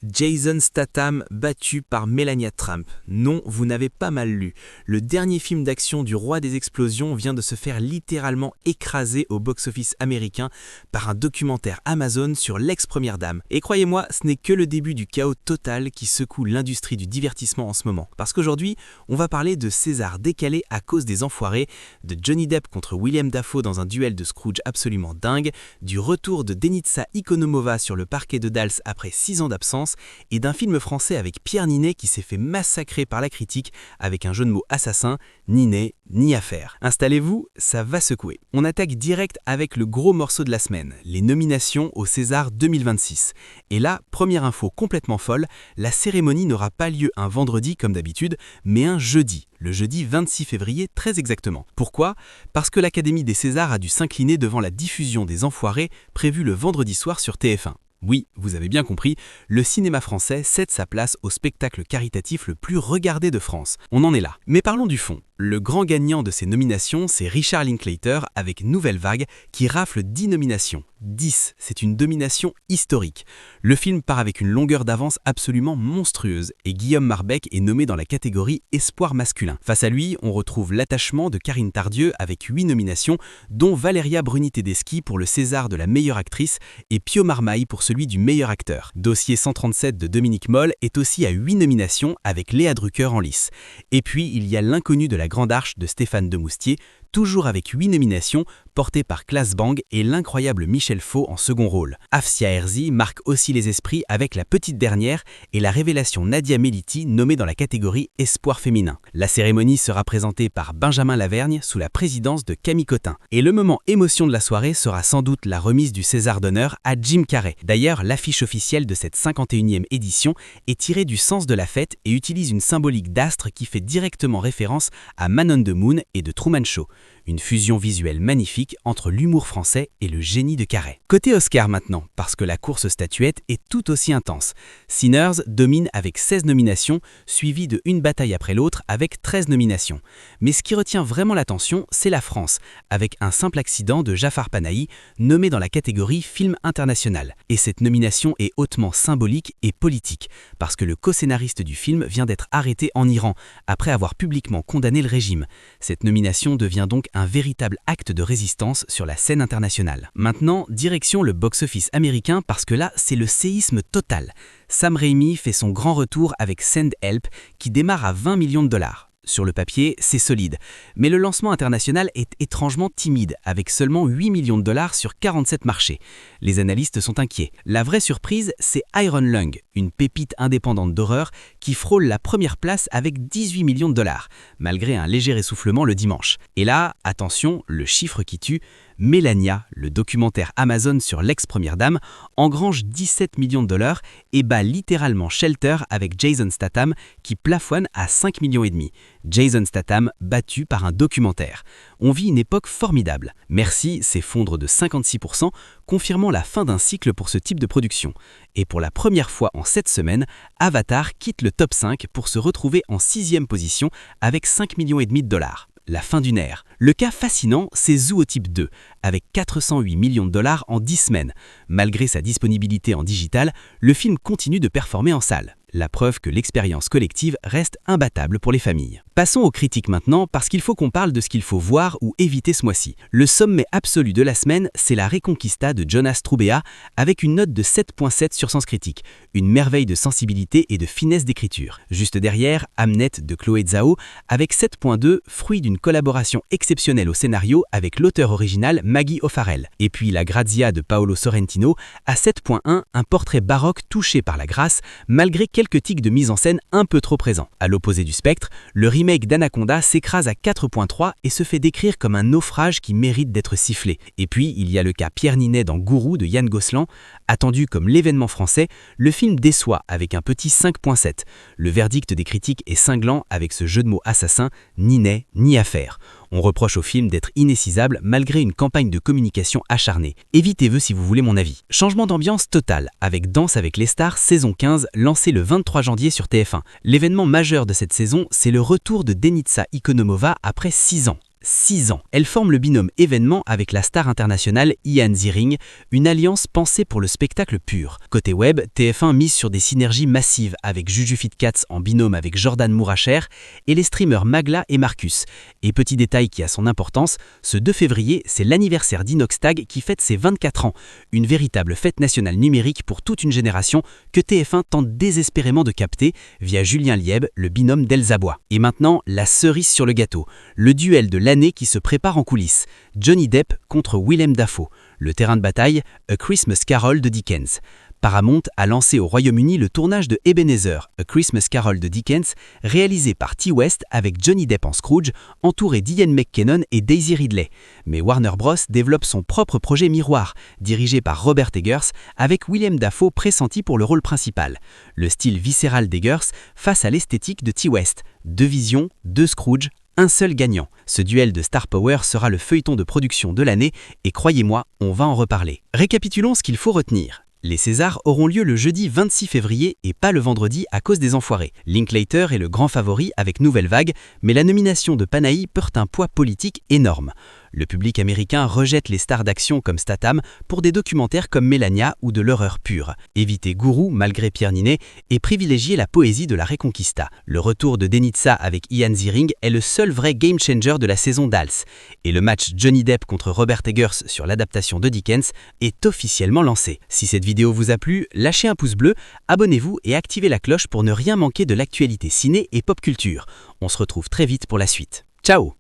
Jason Statham battu par Melania Trump. Non, vous n'avez pas mal lu. Le dernier film d'action du roi des explosions vient de se faire littéralement écraser au box-office américain par un documentaire Amazon sur l'ex-première dame. Et croyez-moi, ce n'est que le début du chaos total qui secoue l'industrie du divertissement en ce moment. Parce qu'aujourd'hui, on va parler de César décalé à cause des enfoirés, de Johnny Depp contre William Dafoe dans un duel de Scrooge absolument dingue, du retour de Denitsa Ikonomova sur le parquet de Dals après 6 ans d'absence, et d'un film français avec Pierre Ninet qui s'est fait massacrer par la critique avec un jeu de mots assassin, ni nez, ni affaire. Installez-vous, ça va secouer. On attaque direct avec le gros morceau de la semaine, les nominations au César 2026. Et là, première info complètement folle, la cérémonie n'aura pas lieu un vendredi comme d'habitude, mais un jeudi, le jeudi 26 février très exactement. Pourquoi ? Parce que l'Académie des Césars a dû s'incliner devant la diffusion des Enfoirés prévue le vendredi soir sur TF1. Oui, vous avez bien compris, le cinéma français cède sa place au spectacle caritatif le plus regardé de France. On en est là. Mais parlons du fond. Le grand gagnant de ces nominations, c'est Richard Linklater avec Nouvelle Vague qui rafle 10 nominations. 10, c'est une domination historique. Le film part avec une longueur d'avance absolument monstrueuse et Guillaume Marbeck est nommé dans la catégorie Espoir masculin. Face à lui, on retrouve L'attachement de Karine Tardieu avec 8 nominations, dont Valéria Bruni-Tedeschi pour le César de la meilleure actrice et Pio Marmaille pour celui du meilleur acteur. Dossier 137 de Dominique Moll est aussi à 8 nominations avec Léa Drucker en lice. Et puis, il y a L'inconnu de la Grande Arche de Stéphane Demoustier, toujours avec 8 nominations, porté par Claes Bang et l'incroyable Michel Faux en second rôle. Afsia Herzi marque aussi les esprits avec La Petite Dernière et la révélation Nadia Meliti nommée dans la catégorie Espoir féminin. La cérémonie sera présentée par Benjamin Lavergne sous la présidence de Camille Cotin. Et le moment émotion de la soirée sera sans doute la remise du César d'honneur à Jim Carrey. D'ailleurs, l'affiche officielle de cette 51e édition est tirée du sens de la fête et utilise une symbolique d'astre qui fait directement référence à Man on the Moon et de Truman Show. Une fusion visuelle magnifique entre l'humour français et le génie de Carrey. Côté Oscar maintenant, parce que la course aux statuettes est tout aussi intense. Sinners domine avec 16 nominations, suivi de Une bataille après l'autre avec 13 nominations. Mais ce qui retient vraiment l'attention, c'est la France, avec Un simple accident de Jafar Panahi, nommé dans la catégorie Film international. Et cette nomination est hautement symbolique et politique, parce que le co-scénariste du film vient d'être arrêté en Iran, après avoir publiquement condamné le régime. Cette nomination devient donc un véritable acte de résistance sur la scène internationale. Maintenant, direction le box-office américain parce que là, c'est le séisme total. Sam Raimi fait son grand retour avec Send Help qui démarre à 20 millions de dollars. Sur le papier, c'est solide. Mais le lancement international est étrangement timide, avec seulement 8 millions de dollars sur 47 marchés. Les analystes sont inquiets. La vraie surprise, c'est Iron Lung, une pépite indépendante d'horreur qui frôle la première place avec 18 millions de dollars, malgré un léger essoufflement le dimanche. Et là, attention, le chiffre qui tue, Melania, le documentaire Amazon sur l'ex-première dame, engrange 17 millions de dollars et bat littéralement Shelter avec Jason Statham qui plafonne à 5 millions et demi. Jason Statham battu par un documentaire. On vit une époque formidable. Merci s'effondre de 56%, confirmant la fin d'un cycle pour ce type de production. Et pour la première fois en 7 semaines, Avatar quitte le top 5 pour se retrouver en 6e position avec 5 millions et demi de dollars. La fin d'une ère. Le cas fascinant, c'est Zootip 2, avec 408 millions de dollars en 10 semaines. Malgré sa disponibilité en digital, le film continue de performer en salle. La preuve que l'expérience collective reste imbattable pour les familles. Passons aux critiques maintenant, parce qu'il faut qu'on parle de ce qu'il faut voir ou éviter ce mois-ci. Le sommet absolu de la semaine, c'est La Reconquista de Jonas Trubea, avec une note de 7.7 sur Sens Critique. Une merveille de sensibilité et de finesse d'écriture. Juste derrière, Hamnet de Chloé Zhao, avec 7.2, fruit d'une collaboration exceptionnelle au scénario avec l'auteur original Maggie O'Farrell. Et puis La Grazia de Paolo Sorrentino, à 7.1, un portrait baroque touché par la grâce, malgré quelques tics de mise en scène un peu trop présents. À l'opposé du spectre, le remake d'Anaconda s'écrase à 4.3 et se fait décrire comme un naufrage qui mérite d'être sifflé. Et puis, il y a le cas Pierre Ninet dans Gourou de Yann Gosselin. Attendu comme l'événement français, le film déçoit avec un petit 5.7. Le verdict des critiques est cinglant avec ce jeu de mots assassin, ni nez, ni affaire. On reproche au film d'être inécisable malgré une campagne de communication acharnée. Évitez-le si vous voulez mon avis. Changement d'ambiance total, avec Danse avec les stars saison 15 lancée le 23 janvier sur TF1. L'événement majeur de cette saison, c'est le retour de Denitsa Ikonomova après 6 ans. 6 ans. Elle forme le binôme événement avec la star internationale Ian Ziering, une alliance pensée pour le spectacle pur. Côté web, TF1 mise sur des synergies massives avec Juju Fitcats en binôme avec Jordan Mouracher et les streamers Magla et Marcus. Et petit détail qui a son importance, ce 2 février, c'est l'anniversaire d'Inoxtag qui fête ses 24 ans. Une véritable fête nationale numérique pour toute une génération que TF1 tente désespérément de capter via Julien Lieb, le binôme d'Elsa Bois. Et maintenant, la cerise sur le gâteau, le duel de l'année qui se prépare en coulisses. Johnny Depp contre Willem Dafoe. Le terrain de bataille, A Christmas Carol de Dickens. Paramount a lancé au Royaume-Uni le tournage de Ebenezer, A Christmas Carol de Dickens, réalisé par T. West avec Johnny Depp en Scrooge, entouré d'Ian McKellen et Daisy Ridley. Mais Warner Bros. Développe son propre projet miroir, dirigé par Robert Eggers, avec Willem Dafoe pressenti pour le rôle principal. Le style viscéral d'Eggers face à l'esthétique de T. West. 2 visions, 2 Scrooge, un seul gagnant. Ce duel de Star Power sera le feuilleton de production de l'année et croyez-moi, on va en reparler. Récapitulons ce qu'il faut retenir. Les Césars auront lieu le jeudi 26 février et pas le vendredi à cause des enfoirés. Linklater est le grand favori avec Nouvelle Vague, mais la nomination de Panahi porte un poids politique énorme. Le public américain rejette les stars d'action comme Statham pour des documentaires comme Melania ou de l'horreur pure. Évitez Gourou malgré Pierre Ninet et privilégiez la poésie de la Reconquista. Le retour de Denitsa avec Ian Ziering est le seul vrai game changer de la saison d'Als. Et le match Johnny Depp contre Robert Eggers sur l'adaptation de Dickens est officiellement lancé. Si cette vidéo vous a plu, lâchez un pouce bleu, abonnez-vous et activez la cloche pour ne rien manquer de l'actualité ciné et pop culture. On se retrouve très vite pour la suite. Ciao!